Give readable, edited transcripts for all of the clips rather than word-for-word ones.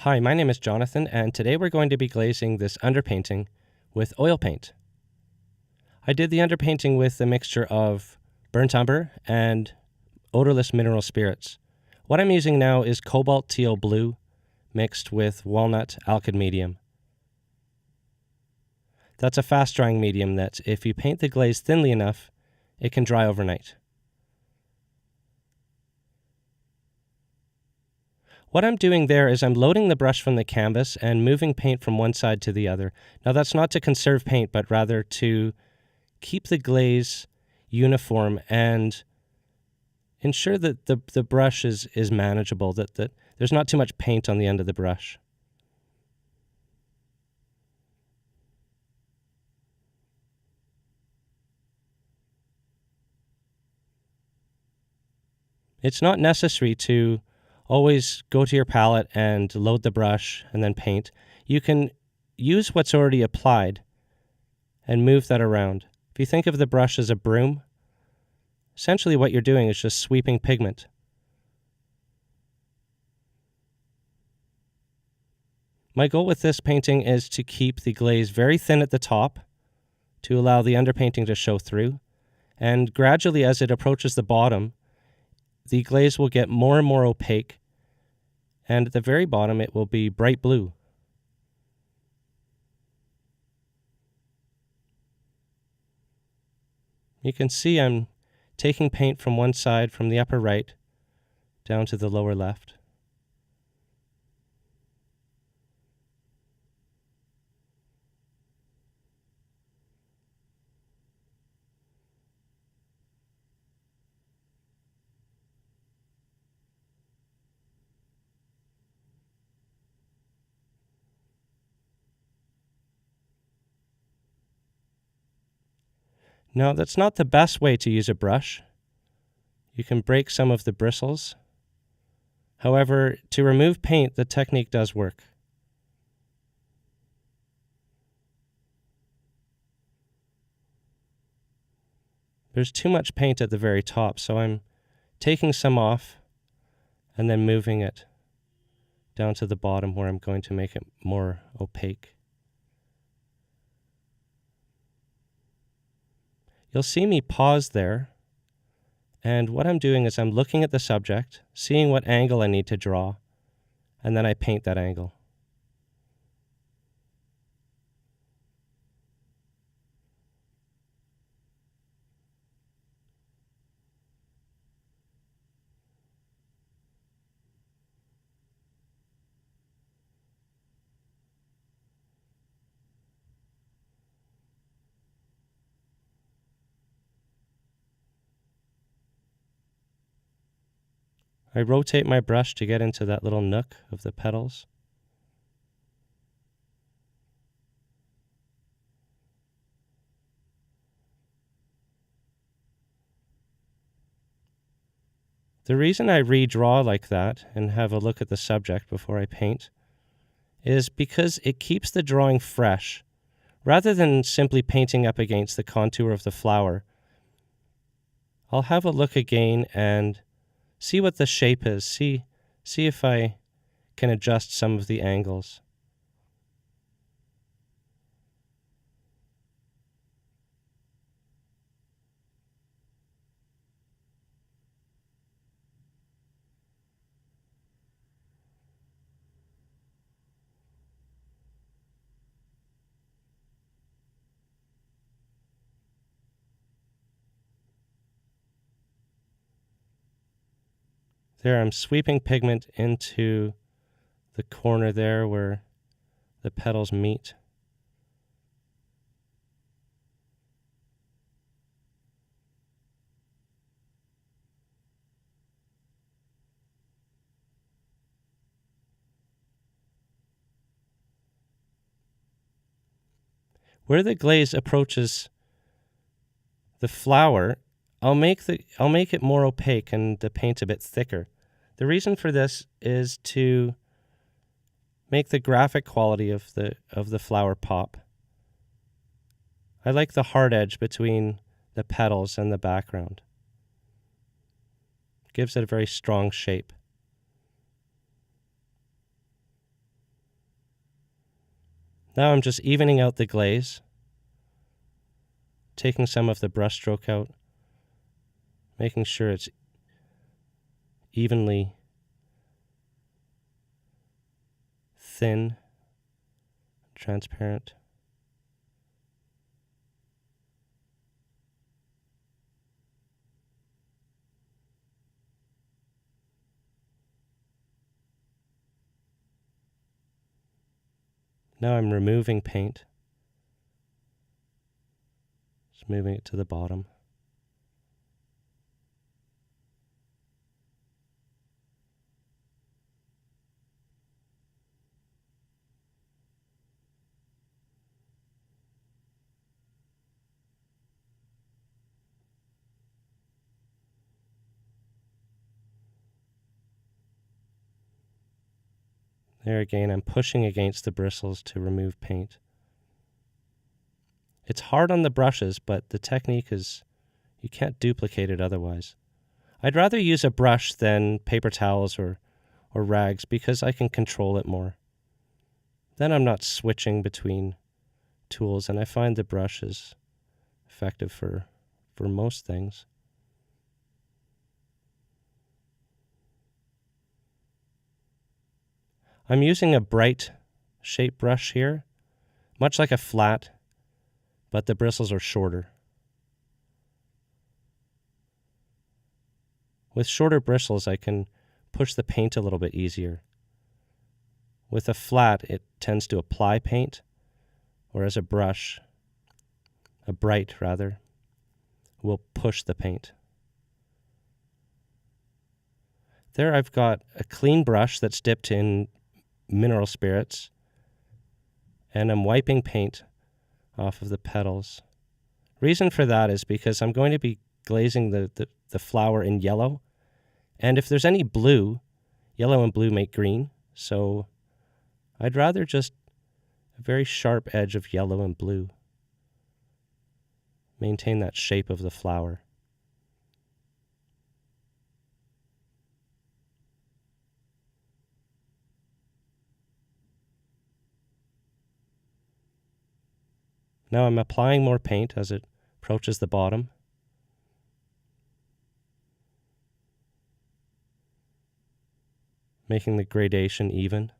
Hi, my name is Jonathan, and today we're going to be glazing this underpainting with oil paint. I did the underpainting with a mixture of burnt umber and odorless mineral spirits. What I'm using now is Cobalt Teal Blue mixed with Walnut Alkyd medium. That's a fast-drying medium that, if you paint the glaze thinly enough, it can dry overnight. What I'm doing there is I'm loading the brush from the canvas and moving paint from one side to the other. Now that's not to conserve paint, but rather to keep the glaze uniform and ensure that the brush is manageable, that there's not too much paint on the end of the brush. It's not necessary to always go to your palette and load the brush and then paint. You can use what's already applied and move that around. If you think of the brush as a broom, essentially what you're doing is just sweeping pigment. My goal with this painting is to keep the glaze very thin at the top to allow the underpainting to show through, and gradually as it approaches the bottom, the glaze will get more and more opaque, and at the very bottom it will be bright blue. You can see I'm taking paint from one side, from the upper right, down to the lower left. Now, that's not the best way to use a brush. You can break some of the bristles. However, to remove paint, the technique does work. There's too much paint at the very top, so I'm taking some off and then moving it down to the bottom where I'm going to make it more opaque. You'll see me pause there, and what I'm doing is I'm looking at the subject, seeing what angle I need to draw, and then I paint that angle. I rotate my brush to get into that little nook of the petals. The reason I redraw like that and have a look at the subject before I paint is because it keeps the drawing fresh. Rather than simply painting up against the contour of the flower, I'll have a look again and see what the shape is, see if I can adjust some of the angles. There, I'm sweeping pigment into the corner there where the petals meet. Where the glaze approaches the flower, I'll make it more opaque and the paint a bit thicker. The reason for this is to make the graphic quality of the flower pop. I like the hard edge between the petals and the background. Gives it a very strong shape. Now I'm just evening out the glaze, taking some of the brush stroke out, making sure it's evenly thin, transparent. Now I'm removing paint, just moving it to the bottom. There again, I'm pushing against the bristles to remove paint. It's hard on the brushes, but the technique is, you can't duplicate it otherwise. I'd rather use a brush than paper towels or rags because I can control it more. Then I'm not switching between tools, and I find the brush is effective for most things. I'm using a bright shape brush here, much like a flat, but the bristles are shorter. With shorter bristles, I can push the paint a little bit easier. With a flat, it tends to apply paint, whereas a brush, a bright rather, will push the paint. There I've got a clean brush that's dipped in mineral spirits, and I'm wiping paint off of the petals. Reason for that is because I'm going to be glazing the flower in yellow, and if there's any blue, yellow and blue make green, so I'd rather just a very sharp edge of yellow and blue. Maintain that shape of the flower. Now I'm applying more paint as it approaches the bottom. Making the gradation even.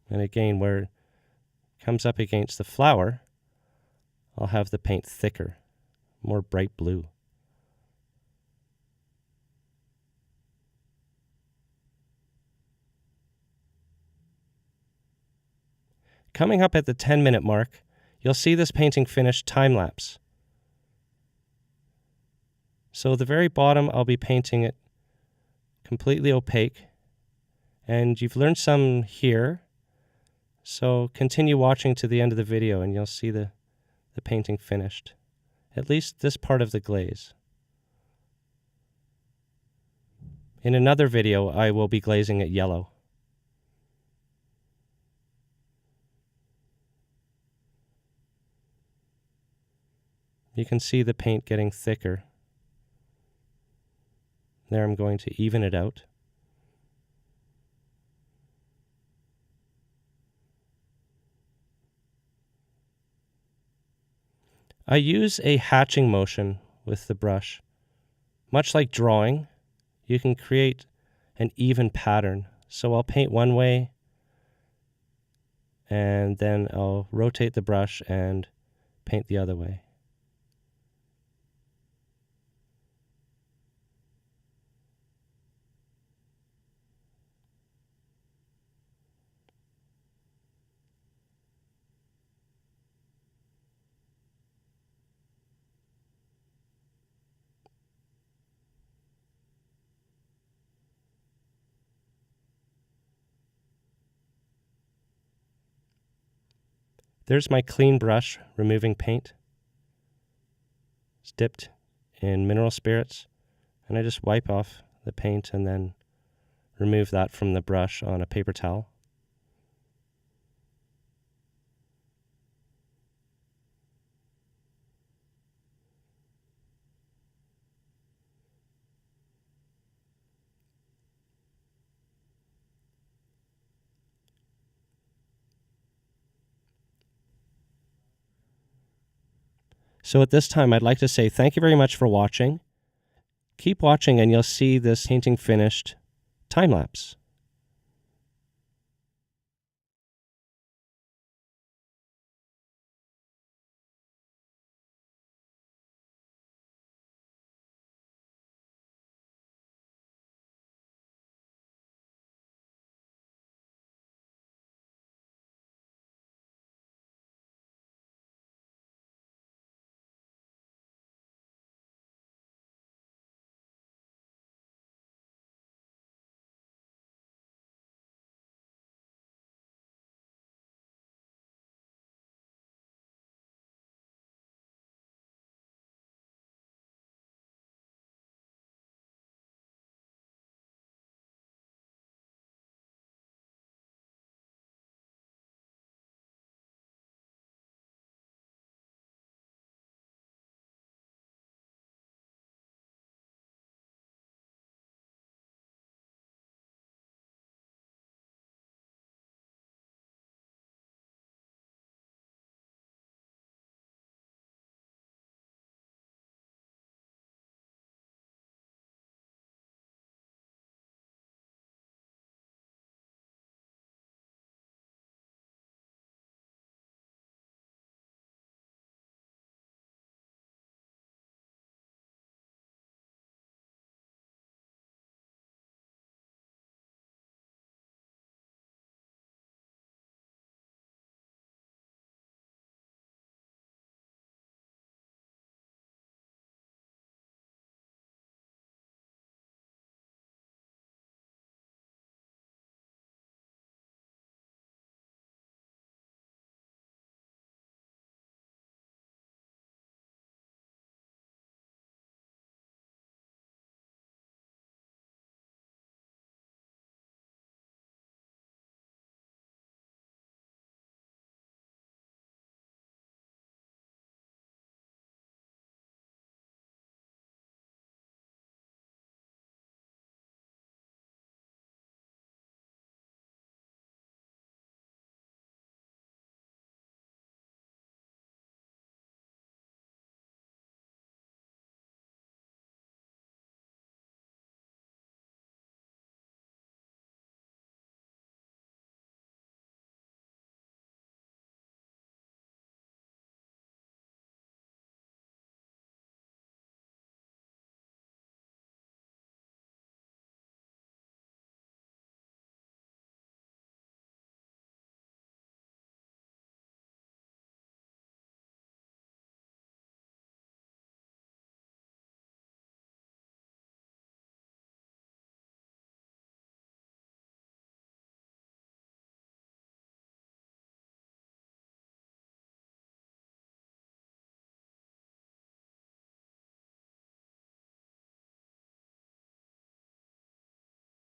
And again, where it comes up against the flower, I'll have the paint thicker, more bright blue. Coming up at the 10-minute mark, you'll see this painting finished time-lapse. So the very bottom, I'll be painting it completely opaque. And you've learned some here, so continue watching to the end of the video and you'll see the painting finished. At least this part of the glaze. In another video, I will be glazing it yellow. You can see the paint getting thicker. There I'm going to even it out. I use a hatching motion with the brush. Much like drawing, you can create an even pattern. So I'll paint one way, and then I'll rotate the brush and paint the other way. There's my clean brush removing paint. It's dipped in mineral spirits, and I just wipe off the paint and then remove that from the brush on a paper towel. So at this time, I'd like to say thank you very much for watching. Keep watching and you'll see this painting finished time-lapse.